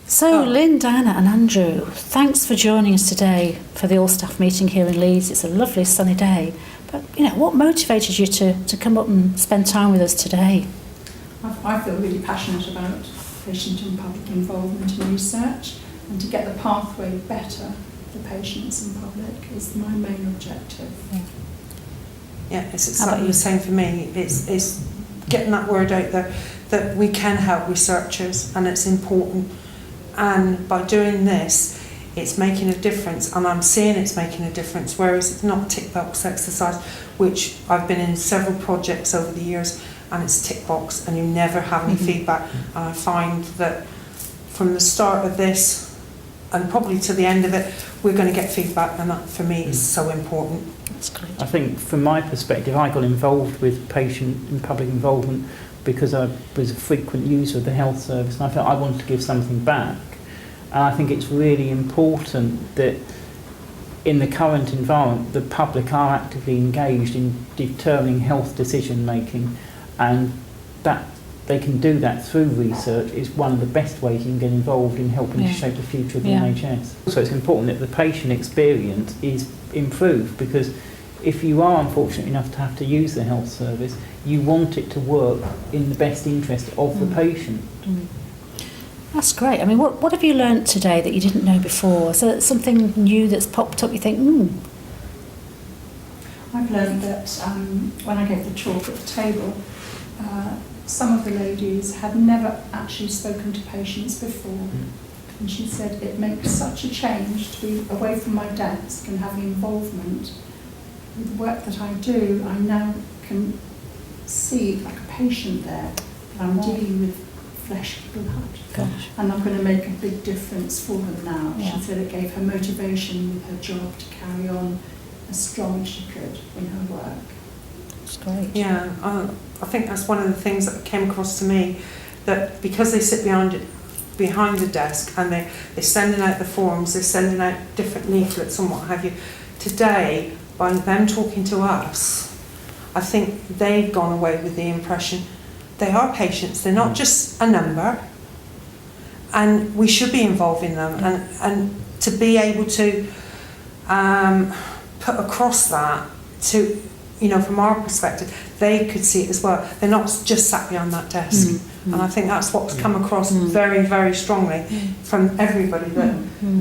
So, Lynn, Diana and Andrew, thanks for joining us today for the All Staff meeting here in Leeds. It's a lovely sunny day. But, what motivated you to come up and spend time with us today? I feel really passionate about patient and public involvement in research, and to get the pathway better for patients and public is my main objective. Yeah, it's exactly the same for me. It's getting that word out there that we can help researchers, and it's important. And by doing this, it's making a difference, and I'm seeing it's making a difference, whereas it's not a tick box exercise, which I've been in several projects over the years, and it's tick box and you never have any feedback. And I find that from the start of this and probably to the end of it, we're going to get feedback, and that for me is so important. That's great. I think from my perspective, I got involved with patient and public involvement because I was a frequent user of the health service, and I felt I wanted to give something back. And I think it's really important that in the current environment, the public are actively engaged in determining health decision making, and that they can do that through research is one of the best ways you can get involved in helping to shape the future of the NHS. So it's important that the patient experience is improved, because if you are unfortunate enough to have to use the health service, you want it to work in the best interest of the patient. That's great. I mean, what have you learnt today that you didn't know before? So something new that's popped up, you think, I've learned that when I gave the talk at the table, some of the ladies had never actually spoken to patients before. And she said it makes such a change to be away from my desk and having involvement with the work that I do. I now can see like a patient there that I'm dealing with flesh and blood. Gosh. And I'm going to make a big difference for her now. Yeah. She said it gave her motivation with her job to carry on as strong as she could in her work. That's great. Yeah, I think that's one of the things that came across to me, that because they sit behind a desk and they're sending out the forms, they're sending out different leaflets and what have you. Today, by them talking to us, I think they've gone away with the impression they are patients, they're not just a number, and we should be involving them, and to be able to put across that to, from our perspective, they could see it as well. They're not just sat behind that desk. And I think that's what's come across very, very strongly from everybody that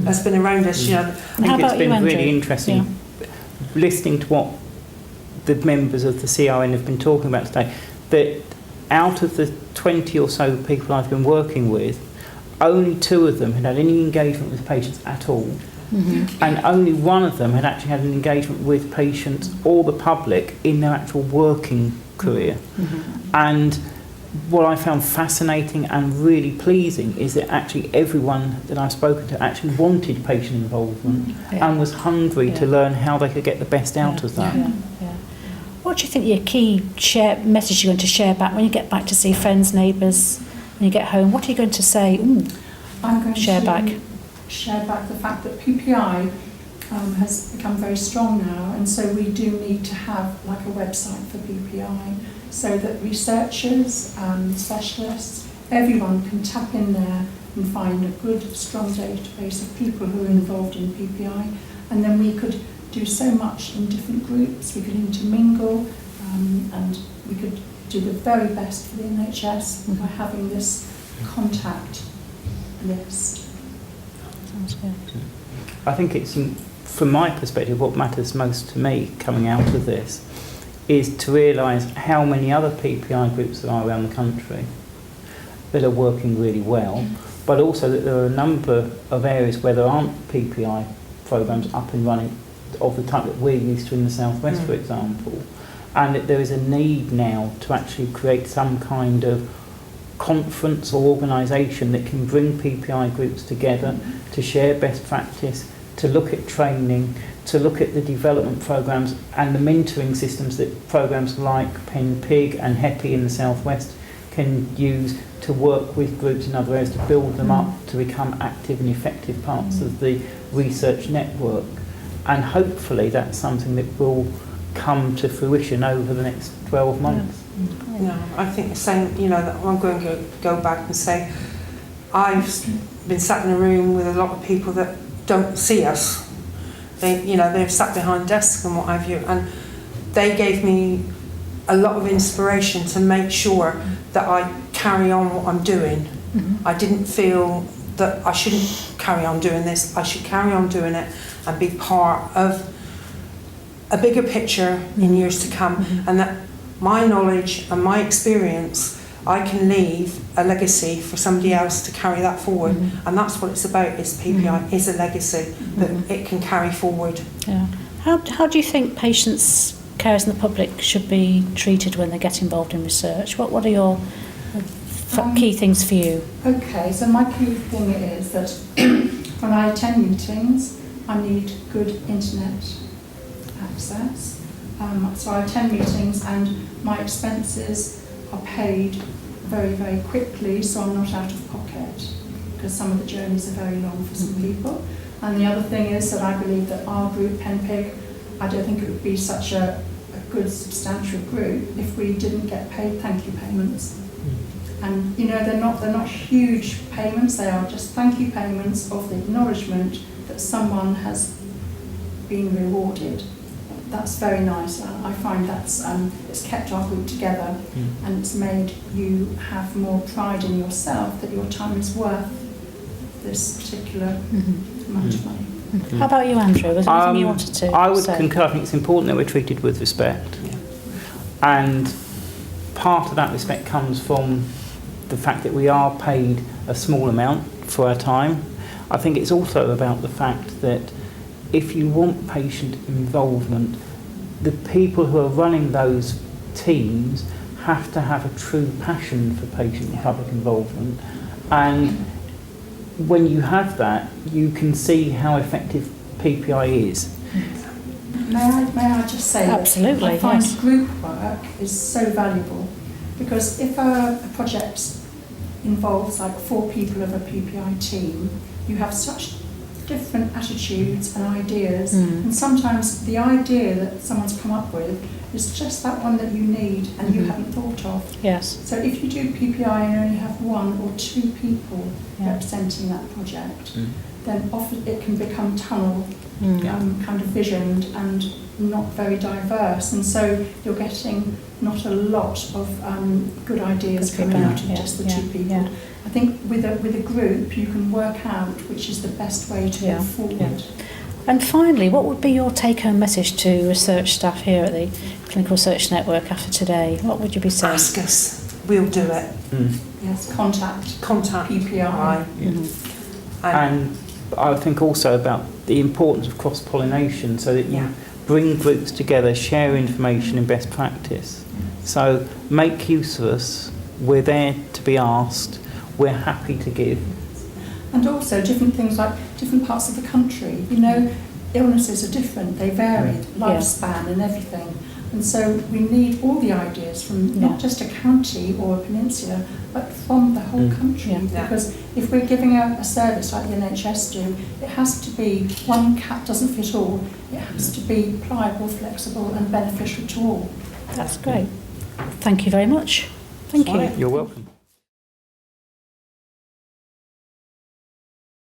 has been around us. I think it's been really interesting listening to what the members of the CRN have been talking about today, that out of the 20 or so people I've been working with, only 2 of them had had any engagement with patients at all. And only 1 of them had actually had an engagement with patients or the public in their actual working career. And what I found fascinating and really pleasing is that actually everyone that I've spoken to actually wanted patient involvement and was hungry to learn how they could get the best out of that. What do you think your key message you're going to share back when you get back to see friends, neighbours, when you get home? What are you going to say? I'm going share to back the fact that PPI has become very strong now, and so we do need to have like a website for PPI so that researchers, specialists, everyone can tap in there and find a good, strong database of people who are involved in PPI, and then we could do so much in different groups. We could intermingle, and we could do the very best for the NHS by having this contact list. Sounds good. I think it's, from my perspective, what matters most to me coming out of this is to realise how many other PPI groups there are around the country that are working really well, but also that there are a number of areas where there aren't PPI programmes up and running of the type that we're used to in the southwest, for example, and that there is a need now to actually create some kind of conference or organisation that can bring PPI groups together to share best practice, to look at training, to look at the development programmes and the mentoring systems that programmes like PEN-PIG and HEPI in the southwest can use to work with groups in other areas to build them up to become active and effective parts of the research network. And hopefully that's something that will come to fruition over the next 12 months. I think the same, that I'm going to go back and say, I've been sat in a room with a lot of people that don't see us. They've sat behind desks and what have you, and they gave me a lot of inspiration to make sure that I carry on what I'm doing. Mm-hmm. I didn't feel that I shouldn't carry on doing this. I should carry on doing it and be part of a bigger picture in years to come, and that my knowledge and my experience, I can leave a legacy for somebody else to carry that forward, and that's what it's about. Is PPI is a legacy that it can carry forward. Yeah. How do you think patients, carers and the public should be treated when they get involved in research? What are your key things for you? Okay, so my key thing is that when I attend meetings, I need good internet access. So I attend meetings and my expenses are paid very, very quickly, so I'm not out of pocket, because some of the journeys are very long for some people. And the other thing is that I believe that our group, NPIG, I don't think it would be such a good substantial group if we didn't get paid thank you payments. And they're not huge payments, they are just thank you payments of the acknowledgement that someone has been rewarded. That's very nice. I find that's it's kept our group together, and it's made you have more pride in yourself that your time is worth this particular amount of money. How about you, Andrew? Was there anything you wanted to I would say? concur. I think it's important that we're treated with respect, and part of that respect comes from the fact that we are paid a small amount for our time. I think it's also about the fact that if you want patient involvement, the people who are running those teams have to have a true passion for patient and public involvement. And when you have that, you can see how effective PPI is. May I just say Absolutely, that I find yes. group work is so valuable, because if a project involves like 4 people of a PPI team, you have such different attitudes and ideas, and sometimes the idea that someone's come up with is just that one that you need and you haven't thought of. Yes. So if you do PPI and only have 1 or 2 people representing that project, then often it can become tunnel kind of visioned and not very diverse, and so you're getting not a lot of good ideas coming out of just the 2 people. Yeah. I think with a group you can work out which is the best way to move forward. Yeah. And finally, what would be your take-home message to research staff here at the Clinical Research Network after today? What would you be saying? Ask us, we'll do it. Yes, contact PPI. And I think also about the importance of cross-pollination, so that you bring groups together, share information and best practice. So make use of us. We're there to be asked. We're happy to give. And also different things like different parts of the country. Illnesses are different, they vary, lifespan and everything. And so we need all the ideas from not just a county or a peninsula, but from the whole country. Because if we're giving a service like the NHS do, it has to be one cap doesn't fit all. It has to be pliable, flexible and beneficial to all. That's great. Thank you very much. Thank you. You're welcome.